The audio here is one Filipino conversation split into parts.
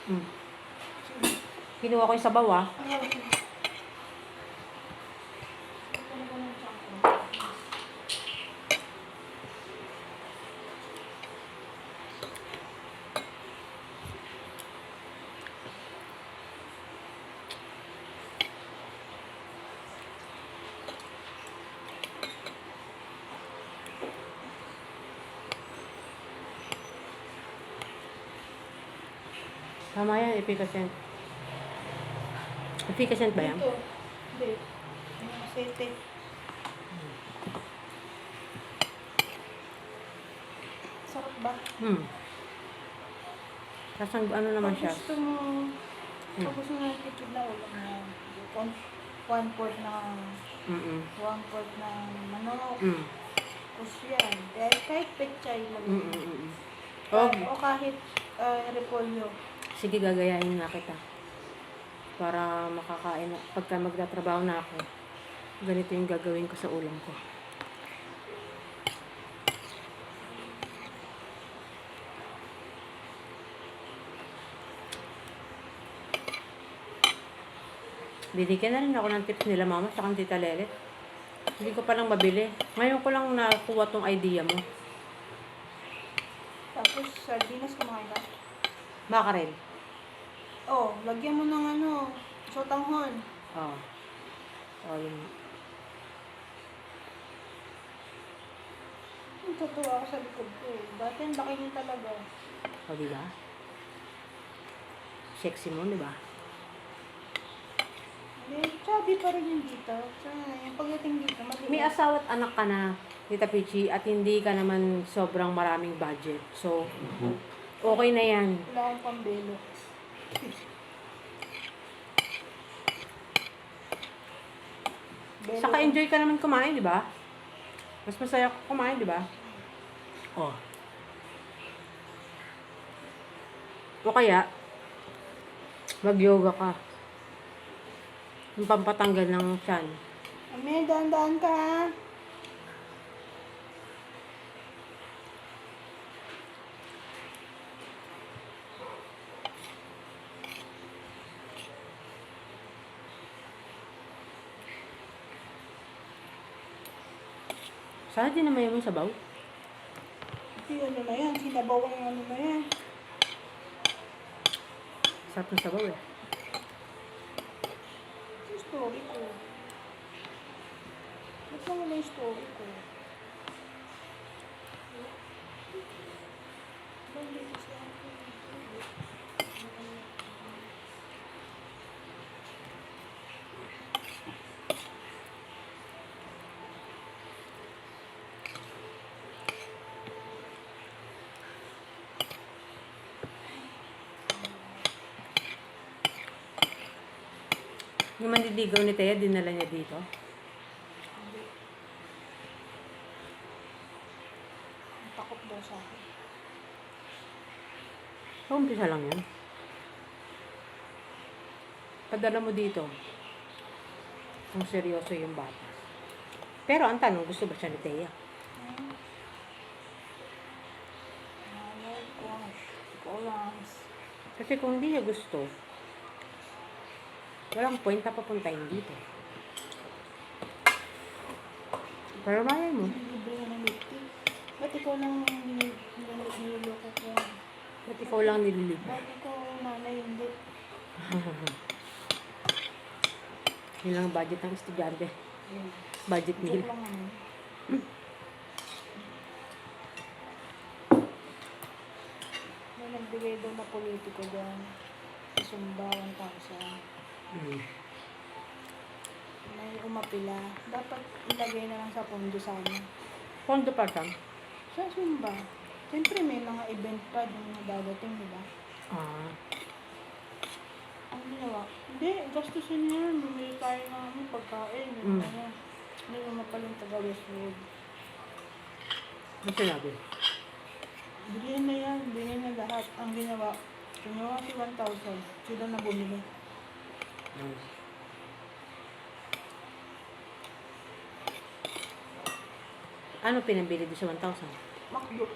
Mm. Kinuha ko yung sabaw, ah. Tama yan, efficient. Efficient ba yan? Ito. Hindi. Sete. Sarap ba? Tapos ano naman siya? Pag gusto mo, pag gusto mo ng tipid na ulam na, one-fourth na, one-fourth na manok. Tapos yan. Kahit pechay lang. O kahit repolyo. Sige, gagayahin na kita. Para makakain. Pagka magtatrabaho na ako, ganito yung gagawin ko sa ulam ko. Binigyan na rin ako ng tips nila mama sa Tita Lelet. Hindi ko palang mabili. Ngayon ko lang nakuha tong idea mo. Tapos sardinas kumain ka. Makarel. Oh, lagyan mo ng sotanghon. Oo. Oh, yun. Natutuwa ako sa likod ko. Dati ang laki niya talaga. O, diba? Sexy mo, diba? Chubby pa rin yung dito. So, yung pagdating dito, May asawa at anak ka na, Tita Pichi, at hindi ka naman sobrang maraming budget. So, okay na yan. Wala akong pambelo. Saka enjoy ka naman kumain, di ba? Mas masaya kumain, di ba? Oh. O kaya, mag-yoga ka. Yung pampatanggal ng tiyan. Ame, daan-daan ka ha. Sana din naman yung sabaw. Ano na yan? Sinabawang ano na yan? Sarap ng sabaw eh. Yung story ko. Ba't lang wala yung story ko? Nandito sa akin. Yung manliligaw ni Thea, dinala niya dito. Takot daw sa akin. So, umpisa lang yan. Padala mo dito. Kung seryoso yung bata. Pero ang tanong, gusto ba siya ni Thea? Kasi kung hindi niya gusto, walang point na papuntahin dito. Pero malay mo. Libre na ng lipstick. Ba't ikaw lang niloloko ko? Ba't ikaw lang nililibre? Ba't ikaw nanay hindi? Yun lang ang budget ng estudyante. Budget meal. Joke lang naman. May nagbigay daw na politiko dyan. Isumba 1,000. May umapila. Dapat ilagay na lang sa pondo sana. Pondo pa siya. Sa Sumba. Siyempre may mga event pa din na dadating, di ba? Ang ginawa? Hindi, gastusin niya yan. Bumili tayo ng pagkain. Hindi naman pala yung taga Westwood. Ano sinabi? Bilhin na yan. Bilhin na lahat. Ang ginawa, kinuha si 1,000. Sila na bumili. Ano pinabili doon sa 1,000? Makdo.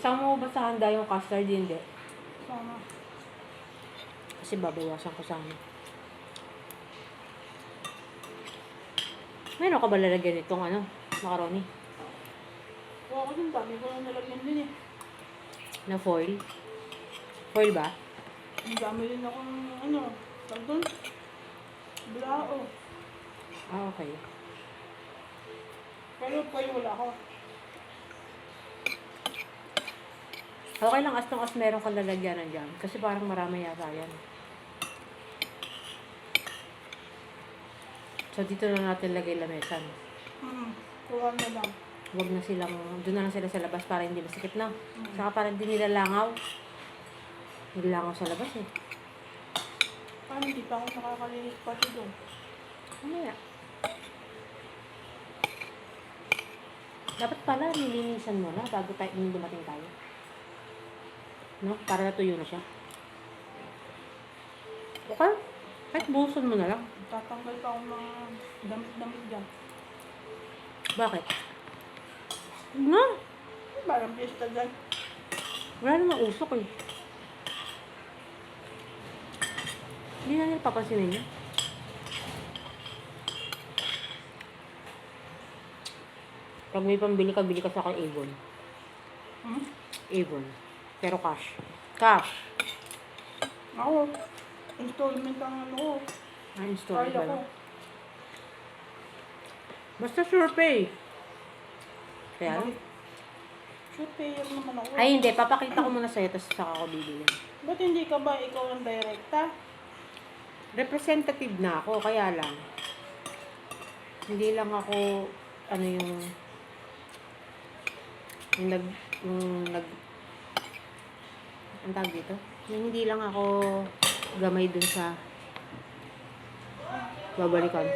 Kasama mo ba sa handa yung custard? Hindi. Sama. Kasi babawasan ko sana. Meron ka ba lalagyan itong macaroni? Wala ko din, dami ko lang nalagyan din eh. Na foil? Foil ba? Ang dami din ako ng tawag doon? Blao. Ah, okay. Pero wala ako. Okay lang as long as meron kang lalagyanan dyan. Kasi parang marami yata yan. So, dito na natin lagay lamesan. Kuha na lang. Huwag na silang, doon na lang sila sa labas para hindi masikip na. Saka para hindi nila langaw. Nilangaw sa labas eh. Paano hindi pa ako nakakalinis pati doon? Mamaya. Dapat pala nilinisan mo na bago tayo dumating tayo. No? Para natuyo na siya. Okay? Kahit buhusan mo na lang. Tatanggal pa akong mga damit-damit dyan. Bakit? Na? Parang pista dyan. Wala namang usok eh. Hindi na nila papansinin niya. Pag may pambili ka, bili ka sa akin Avon. Avon. Pero cash. Cash. Ako, installment ang ko. Install Kaya ba ko. lang? Basta sure pay. Kaya? Sure payer naman ako. Ay hindi, papakita ko muna sa'yo tapos saka ako bibili. Ba't hindi ka ba ikaw ang direkta? Representative na ako, kaya lang. Hindi lang ako, yung ang tawag dito? Yung hindi lang ako gamay dun sa babalikan.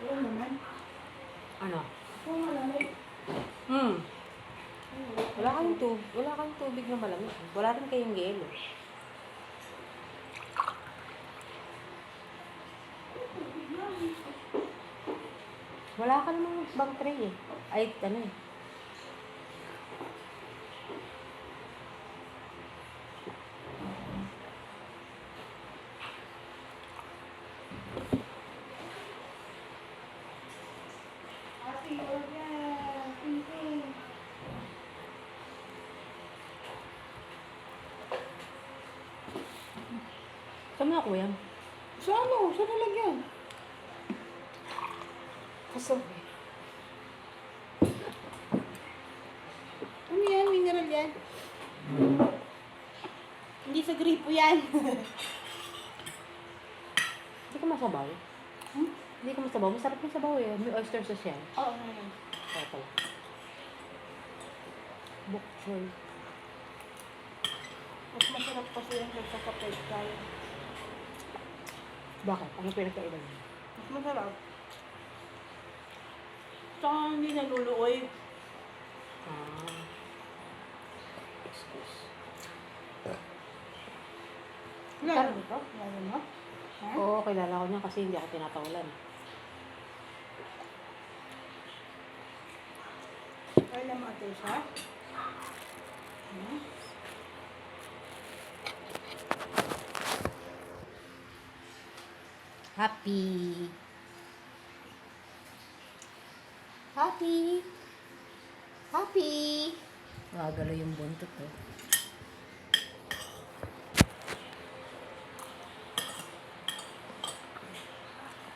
Oo naman. Ano? Oo malamig. Wala kang tubig na malamig. Wala rin kayong yelo. Wala ka namang bang tray eh. Ay, eh. Ate, huwag yan. Pinting. Saan mo nakuha yan? Sa ano? Sa nalagyan? Kasabi. Ano yan? Mineral yan? Hindi sa gripo yan. Hindi ka masabaw? Hindi ka masabaw? Masarap yung sabaw eh. May oyster sauce yan. Oo, meron. Kaya pala. Bok choy. Mas masarap kasi yan sa kapit tayo. Bakit? Ano pinagkaiba niya? Mas masarap. Tsaka hindi naluluoy. Ah. Excuse. Kilala mo ito? Kilala mo? Ha? Oo, kilala ko niya kasi hindi ako tinatawalan. Kailan mo ate siya? Hmm? Happy. Happy. Happy. Gagalaw yung buntot, oh.